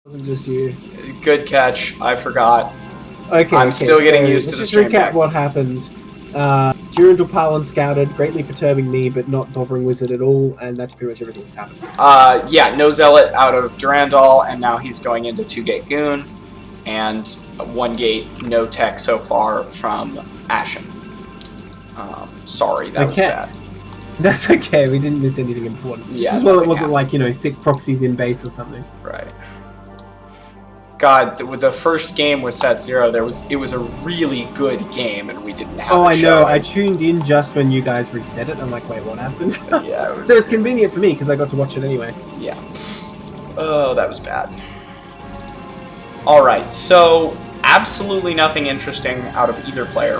wasn't just you. Good catch. I forgot. Okay, I'm still getting used to the stream Let's just recap deck. what happened. Durandal scouted, greatly perturbing me, but not bothering Wizard at all, and that's pretty much everything that's happened. Yeah, no Zealot out of Durandal, and now he's going into 2-gate Goon, and 1-gate no tech so far from Ashen. Sorry, that was bad. That's okay, we didn't miss anything important. Yeah, just well, it wasn't like, you know, sick proxies in base or something. Right. God, with the first game with Set Zero, it was a really good game, and we didn't have. Oh, I know. I tuned in just when you guys reset it. I'm like, wait, what happened? Yeah, so it's convenient for me because I got to watch it anyway. Yeah. Oh, that was bad. All right, so absolutely nothing interesting out of either player.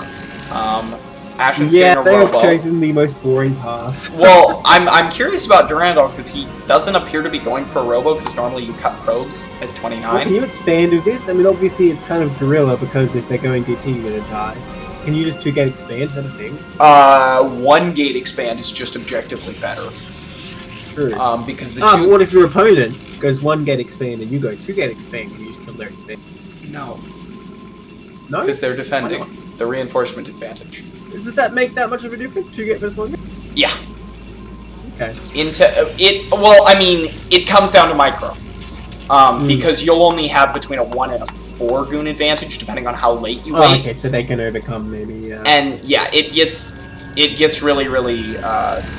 Ashen's getting a they robo. have chosen the most boring path. Well, I'm curious about Durandal because he doesn't appear to be going for a robo because normally you cut probes at 29. Well, can you expand with this? I mean, obviously it's kind of guerrilla because if they're going DT, you're going to die. Can you just 2-gate expand? Is that a thing? 1-gate expand is just objectively better. True. Because the but what if your opponent goes 1-gate expand and you go 2-gate expand? Can you just kill their expand? No. No? Because they're defending. The reinforcement advantage. Does that make that much of a difference? 2-gate versus 1-gate? Yeah. Okay. Well, I mean, it comes down to micro. Because you'll only have between a 1 and a 4 goon advantage depending on how late you wait. Okay, so they can overcome maybe. And yeah, it gets really, really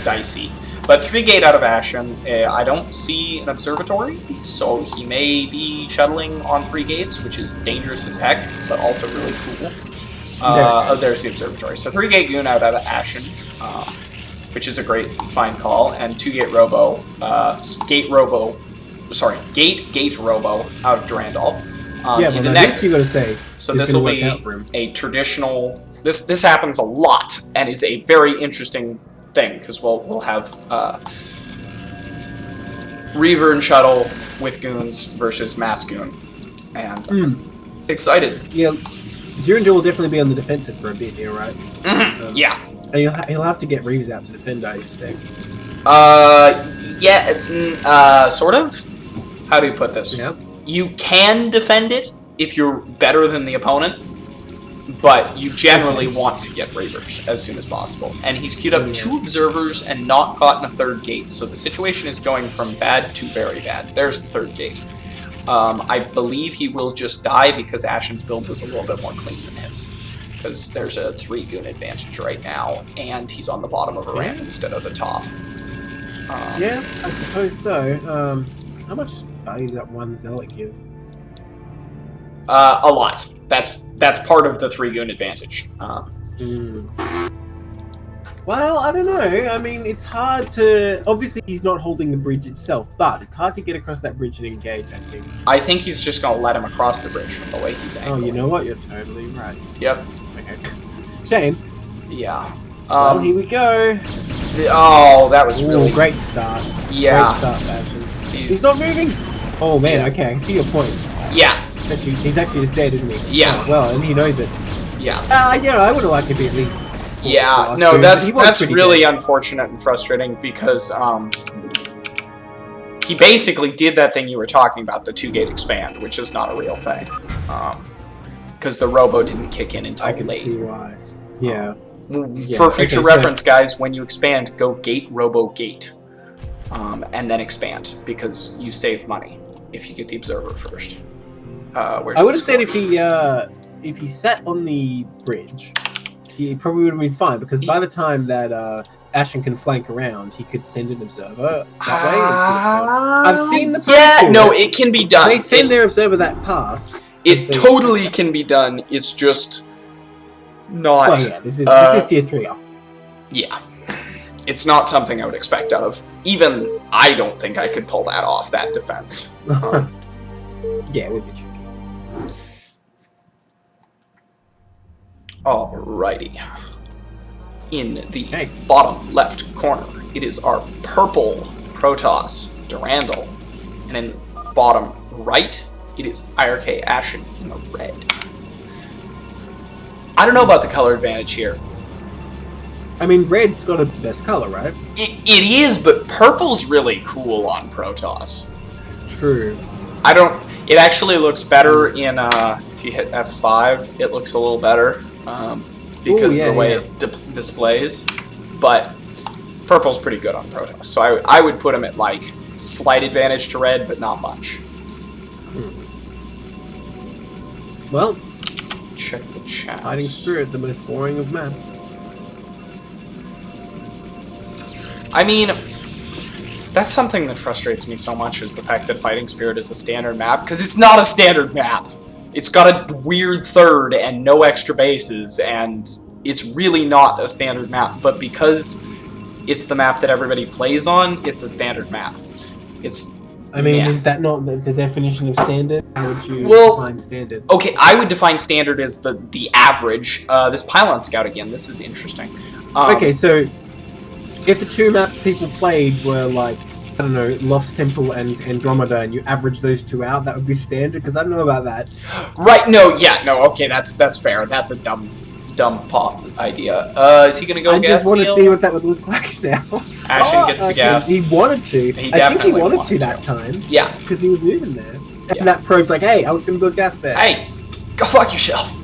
dicey. But 3-gate out of Ashen, I don't see an observatory, so he may be shuttling on 3 gates, which is dangerous as heck, but also really cool. There's the observatory. So 3-gate goon out of Ashen, which is a great fine call, and 2-gate robo, gate robo out of Durandal. Into Nexus. You gotta say, so this will be a traditional. This happens a lot and is a very interesting thing because we'll have Reaver and Shuttle with goons versus Mass Goon, and excited. Yeah, Durandal will definitely be on the defensive for a bit here, right? Yeah. And he'll have to get Reeves out to defend, I expect. Yeah, sort of. How do you put this? Yeah. You can defend it if you're better than the opponent, but you generally want to get Reavers as soon as possible. And he's queued up 2 observers and not gotten a 3rd gate, so the situation is going from bad to very bad. There's the 3rd gate. I believe he will just die because Ashen's build was a little bit more clean than his. Because there's a 3 goon advantage right now, and he's on the bottom of a ramp instead of the top. Yeah, I suppose so. How much value does that 1 Zealot give? A lot. That's part of the 3 goon advantage. Well, I don't know. I mean, it's hard to... Obviously, he's not holding the bridge itself, but it's hard to get across that bridge and engage, I think. I think he's just going to let him across the bridge from the way he's angling. Oh, you know what? You're totally right. Yep. Okay. Shame. Yeah. Well, here we go. Oh, that was really... great start. Yeah. Great start, Fashion. He's not moving? Oh, man, okay. I see your point. Yeah. He's actually just dead, isn't he? Yeah. Oh, well, and he knows it. Yeah. Yeah, I would have liked to be at least... Yeah, no, that's really unfortunate and frustrating because he basically did that thing you were talking about, the 2-gate expand, which is not a real thing. Because the robo didn't kick in until late. I can see why. Yeah. For future reference, guys, when you expand, go gate, robo, gate. And then expand, because you save money if you get the observer first. I would have said if he sat on the bridge, he probably would have been fine, because by the time that Ashen can flank around, he could send an observer that way. I've seen the it can be done. They send their observer that path. It totally can be done. It's just not. Oh yeah, this is tier 3. Yeah, it's not something I would expect out of. Even I don't think I could pull that off. That defense. Yeah, it would be tricky. Alrighty. In the bottom left corner, it is our purple Protoss Durandal. And in the bottom right, it is IRK Ashen in the red. I don't know about the color advantage here. I mean, red's got a best color, right? It is, but purple's really cool on Protoss. True. I don't... It actually looks better in if you hit F5, it looks a little better because of the way it displays. But purple's pretty good on Protoss, so I would put him at like slight advantage to red, but not much. Well, check the chat. Fighting Spirit, the most boring of maps. I mean, that's something that frustrates me so much, is the fact that Fighting Spirit is a standard map, because it's not a standard map. It's got a weird third and no extra bases, and it's really not a standard map, but because it's the map that everybody plays on, it's a standard map. I mean, is that not the definition of standard? How would you define standard? Okay, I would define standard as the average. This Pylon Scout again, this is interesting. Okay, so if the two maps people played were like, I don't know, Lost Temple and Andromeda, and you average those two out, that would be standard, because I don't know about that. Right, no, okay, that's fair. That's a dumb pop idea. Is he gonna go gas? I just want to see what that would look like now. Ashen gets the gas. He wanted to. He I think he definitely wanted to that time. Yeah. Because he was moving there. And that probe's like, hey, I was gonna build gas there. Hey, go fuck yourself.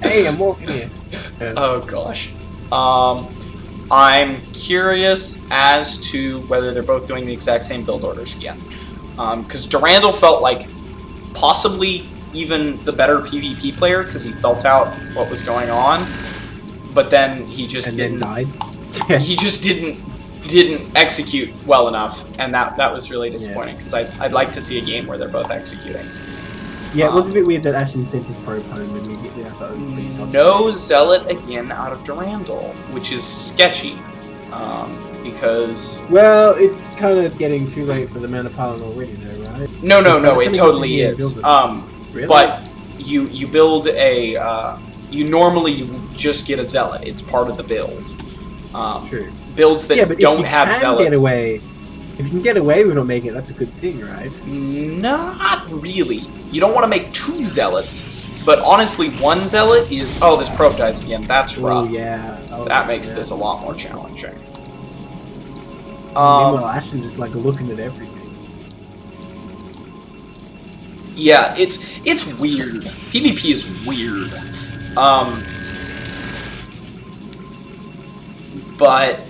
Hey, I'm walking here. Oh gosh. I'm curious as to whether they're both doing the exact same build orders again. Because Durandal felt like possibly even the better PvP player, because he felt out what was going on, but then he just didn't. Died. He just didn't execute well enough, and that was really disappointing, because I'd like to see a game where they're both executing. Yeah, it was a bit weird that Ashen sent his probe home immediately. I thought it was pretty no Zealot again out of Durandal, which is sketchy, because... Well, it's kind of getting too late for the Mana Pylon already, though, right? No, it totally is. Really? But you build a... you just get a Zealot. It's part of the build. True. Builds that don't have Zealots... If you can get away with not making it, that's a good thing, right? Not really. You don't want to make two Zealots, but honestly, one Zealot is... Oh, this probe dies again. That's rough. Oh, yeah. That makes this a lot more challenging. Meanwhile, Ashen just like looking at everything. Yeah, it's weird. PvP is weird. But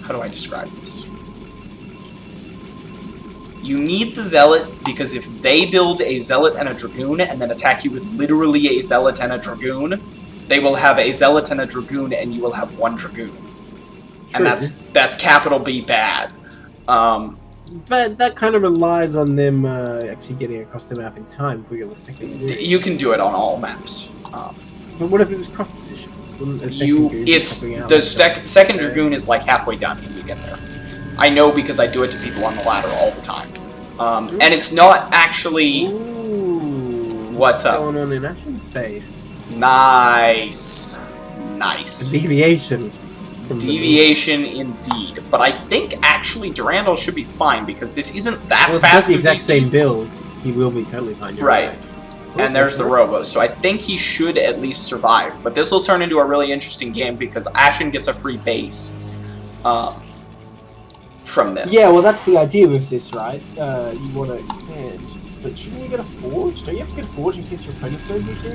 how do I describe this? You need the Zealot, because if they build a Zealot and a Dragoon and then attack you with literally a Zealot and a Dragoon, they will have a Zealot and a Dragoon, and you will have one Dragoon. True. And that's capital B bad. But that kind of relies on them actually getting across the map in time for your second Dragoon. You can do it on all maps. But what if it was cross positions? The second Dragoon is like halfway done when you get there. I know, because I do it to people on the ladder all the time. And it's not actually... Ooh, what's up? Going on in Ashen space. Nice. A deviation. Deviation indeed. But I think actually Durandal should be fine, because this isn't that fast. If that's the exact same build, he will be totally fine. Right. And there's the Robo, so I think he should at least survive. But this will turn into a really interesting game, because Ashen gets a free base from this. Yeah, well, that's the idea with this, right? You want to expand, but shouldn't you get a forge? Don't you have to get a forge in case your opponent's going DT?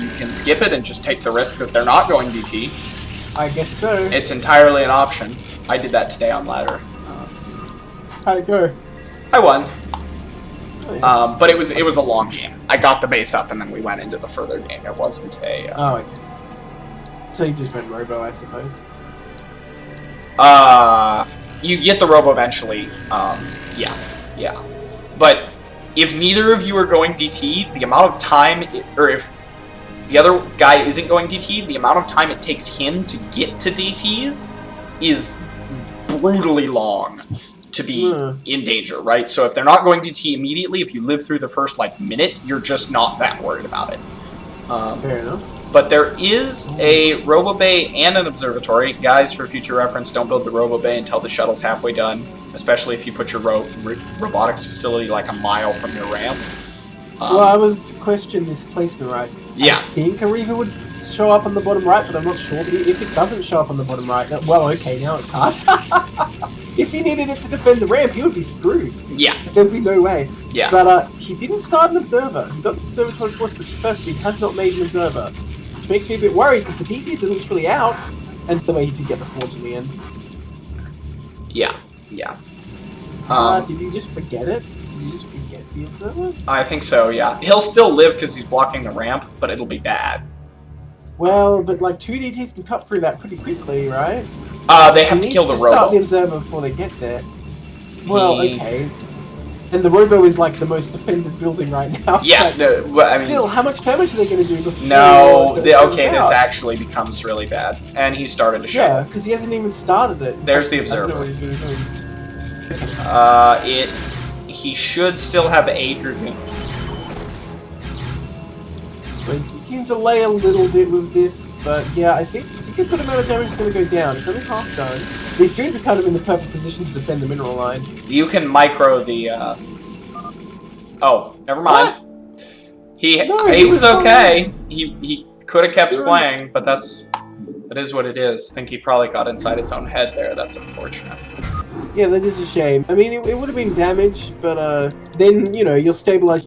You can skip it and just take the risk that they're not going DT. I guess so. It's entirely an option. I did that today on ladder. How'd it go? I won. Oh, yeah. But it was a long game. I got the base up, and then we went into the further game. It wasn't a... Oh, okay. So you just went Robo, I suppose? You get the Robo eventually. Yeah. But if neither of you are going DT, the amount of time... or if the other guy isn't going DT, the amount of time it takes him to get to DTs is brutally long to be in danger, right? So if they're not going DT immediately, if you live through the first, minute, you're just not that worried about it. Fair enough. But there is a Robo Bay and an observatory. Guys, for future reference, don't build the Robo Bay until the shuttle's halfway done, especially if you put your robotics facility like a mile from your ramp. Well, I was to question this placement, right? Yeah. I think Ariva would show up on the bottom right, but I'm not sure. But if it doesn't show up on the bottom right, well, okay, now it can't. If he needed it to defend the ramp, he would be screwed. Yeah. There'd be no way. Yeah. But he didn't start an observer. He got the observer towards force, but first he has not made an observer. Which makes me a bit worried, because the DPs are literally out. And the way he did get the forge in the end. Yeah. Yeah. Did you just forget it? Did you just forget the observer? I think so, yeah. He'll still live because he's blocking the ramp, but it'll be bad. Well, but like 2 DTs can cut through that pretty quickly, right? They have to kill the robo. Start the observer before they get there. Well, okay. And the robo is like the most defended building right now. Yeah, no, well, I mean... Still, how much damage are they going to do before... No, okay, this actually becomes really bad. And he started to show. Yeah, because he hasn't even started it. There's the observer. He should still have a dragoon. He can delay a little bit with this, but yeah, I think a good amount of damage is going to go down. It's only half done. These greens are kind of in the perfect position to defend the mineral line. You can micro the, Oh, never mind. What? He was okay. He could have kept playing, but that is what it is. I think he probably got inside his own head there. That's unfortunate. Yeah, that is a shame. I mean, it would have been damage, but then, you know, you'll stabilize